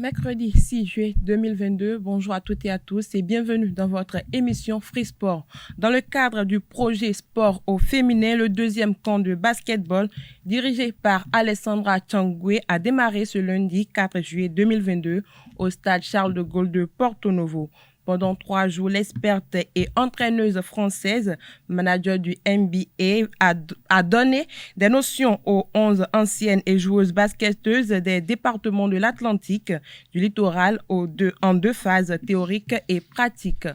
Mercredi 6 juillet 2022, bonjour à toutes et à tous et bienvenue dans votre émission Free Sport. Dans le cadre du projet Sport au féminin, le deuxième camp de basketball dirigé par Alessandra Changwe a démarré ce lundi 4 juillet 2022 au stade Charles de Gaulle de Porto Novo. Pendant 3 jours, l'experte et entraîneuse française, manager du NBA, a donné des notions aux 11 anciennes et joueuses basketteuses des départements de l'Atlantique, du littoral en deux phases théoriques et pratiques.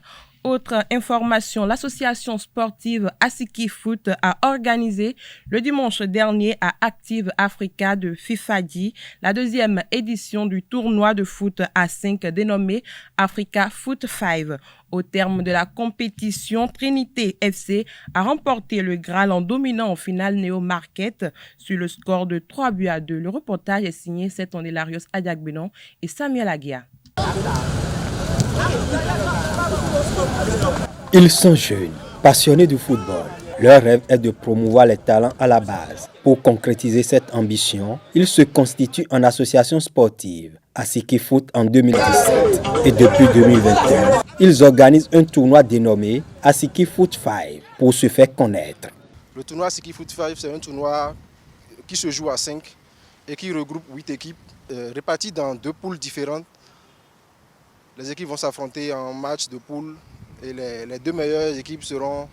Autre information, l'association sportive Asiki Foot a organisé le dimanche dernier à Active Africa de FIFADI la deuxième édition du tournoi de foot à 5 dénommé Africa Foot 5. Au terme de la compétition, Trinité FC a remporté le Graal en dominant en finale Neo Market sur le score de 3-2. Le reportage est signé Seton Delarios Adiakbenon et Samuel Aguia. Ils sont jeunes, passionnés du football. Leur rêve est de promouvoir les talents à la base. Pour concrétiser cette ambition, ils se constituent en association sportive, Asiki Foot en 2017. Et depuis 2021, ils organisent un tournoi dénommé Asiki Foot 5 pour se faire connaître. Le tournoi Asiki Foot 5, c'est un tournoi qui se joue à 5 et qui regroupe 8 équipes réparties dans 2 poules différentes. Les équipes vont s'affronter en match de poule et les 2 meilleures équipes seront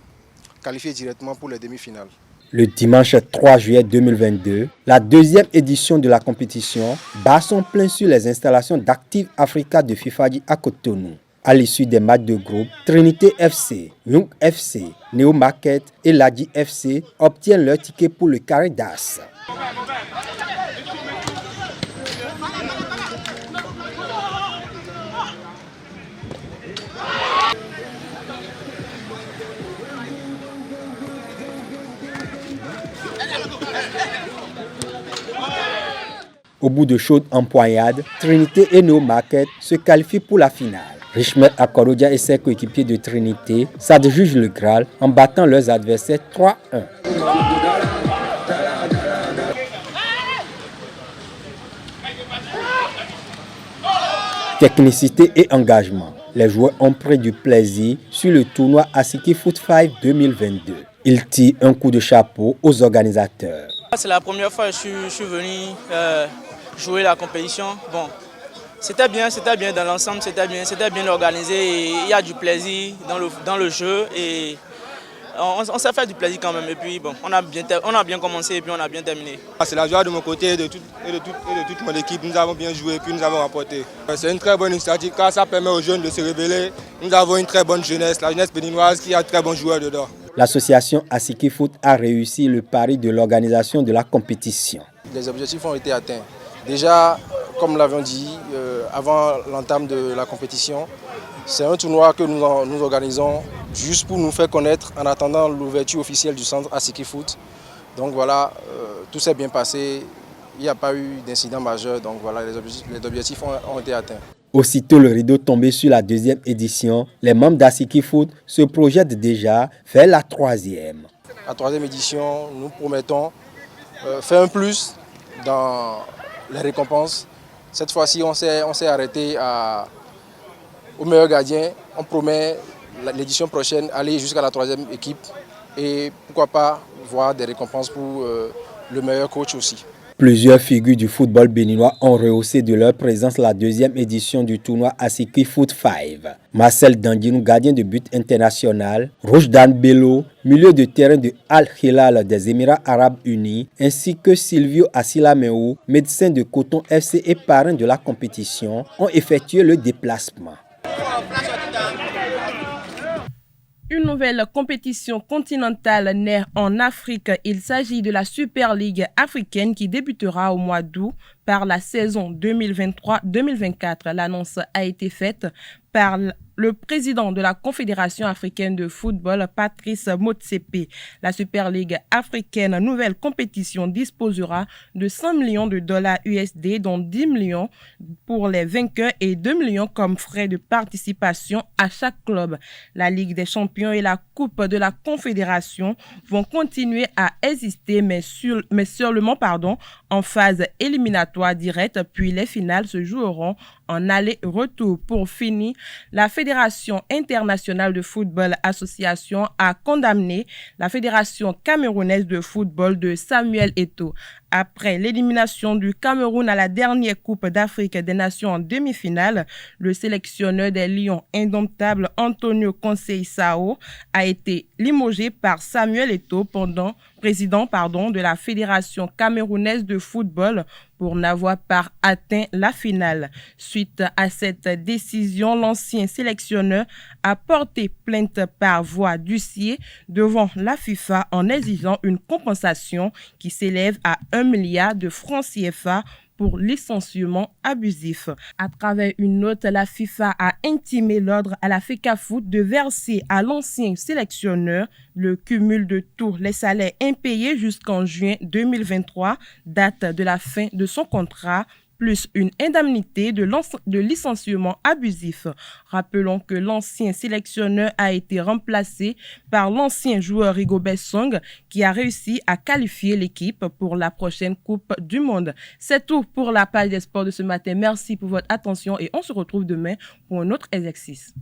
qualifiées directement pour les demi-finales. Le dimanche 3 juillet 2022, la deuxième édition de la compétition bat son plein sur les installations d'Active Africa de FIFADI à Cotonou. À l'issue des matchs de groupe, Trinité FC, Young FC, Neo Market et Ladi FC obtiennent leur ticket pour le carré d'as. Au bout de chaudes empoignades, Trinité et Neo Market se qualifient pour la finale. Richmed Akorodia et ses coéquipiers de Trinité s'adjugent le Graal en battant leurs adversaires 3-1. Technicité et engagement. Les joueurs ont pris du plaisir sur le tournoi Asiki Foot 5 2022. Ils tirent un coup de chapeau aux organisateurs. C'est la première fois que je suis venu jouer la compétition. Bon, c'était bien dans l'ensemble, c'était bien organisé et il y a du plaisir dans le jeu et on s'est fait du plaisir quand même et puis bon, on a bien commencé et puis on a bien terminé. C'est la joie de mon côté et de toute mon équipe, nous avons bien joué et puis nous avons remporté. C'est une très bonne initiative car ça permet aux jeunes de se révéler. Nous avons une très bonne jeunesse, la jeunesse béninoise qui a de très bons joueurs dedans. L'association Asiki Foot a réussi le pari de l'organisation de la compétition. Les objectifs ont été atteints. Déjà, comme nous l'avions dit, avant l'entame de la compétition, c'est un tournoi que nous organisons juste pour nous faire connaître en attendant l'ouverture officielle du centre Asiki Foot. Donc voilà, tout s'est bien passé, il n'y a pas eu d'incident majeur, donc voilà, les objectifs ont été atteints. Aussitôt le rideau tombé sur la deuxième édition, les membres d'Asiki Foot se projettent déjà vers la troisième. La troisième édition, nous promettons faire un plus dans les récompenses. Cette fois-ci, on s'est arrêté au meilleur gardien. On promet l'édition prochaine aller jusqu'à la troisième équipe et pourquoi pas voir des récompenses pour le meilleur coach aussi. Plusieurs figures du football béninois ont rehaussé de leur présence la deuxième édition du tournoi Asiki Foot 5. Marcel Dandinou, gardien de but international, Roujdan Bello, milieu de terrain de Al Hilal des Émirats Arabes Unis, ainsi que Silvio Asilameu, médecin de Coton FC et parrain de la compétition, ont effectué le déplacement. Une nouvelle compétition continentale naît en Afrique. Il s'agit de la Super League africaine qui débutera au mois d'août par la saison 2023-2024. L'annonce a été faite par le président de la Confédération africaine de football, Patrice Motsepe. La Super League africaine, nouvelle compétition, disposera de 100 millions de dollars USD, dont 10 millions pour les vainqueurs et 2 millions comme frais de participation à chaque club. La Ligue des champions et la Coupe de la Confédération vont continuer à exister, mais seulement en phase éliminatoire éliminatoires directs, puis les finales se joueront en aller-retour. Pour finir, la Fédération internationale de football association a condamné la Fédération camerounaise de football de Samuel Eto'o. Après l'élimination du Cameroun à la dernière Coupe d'Afrique des Nations en demi-finale, le sélectionneur des Lions indomptables Antonio Conceição a été limogé par Samuel Eto'o, président de la Fédération camerounaise de football, pour n'avoir pas atteint la finale. Suite à cette décision, l'ancien sélectionneur a porté plainte par voie d'huissier devant la FIFA en exigeant une compensation qui s'élève à 1 milliard de francs CFA pour licenciement abusif. À travers une note, la FIFA a intimé l'ordre à la FECAFOOT de verser à l'ancien sélectionneur le cumul de tous les salaires impayés jusqu'en juin 2023, date de la fin de son contrat, plus une indemnité de licenciement abusif. Rappelons que l'ancien sélectionneur a été remplacé par l'ancien joueur Rigobert Song qui a réussi à qualifier l'équipe pour la prochaine Coupe du Monde. C'est tout pour la page des sports de ce matin. Merci pour votre attention et on se retrouve demain pour un autre exercice.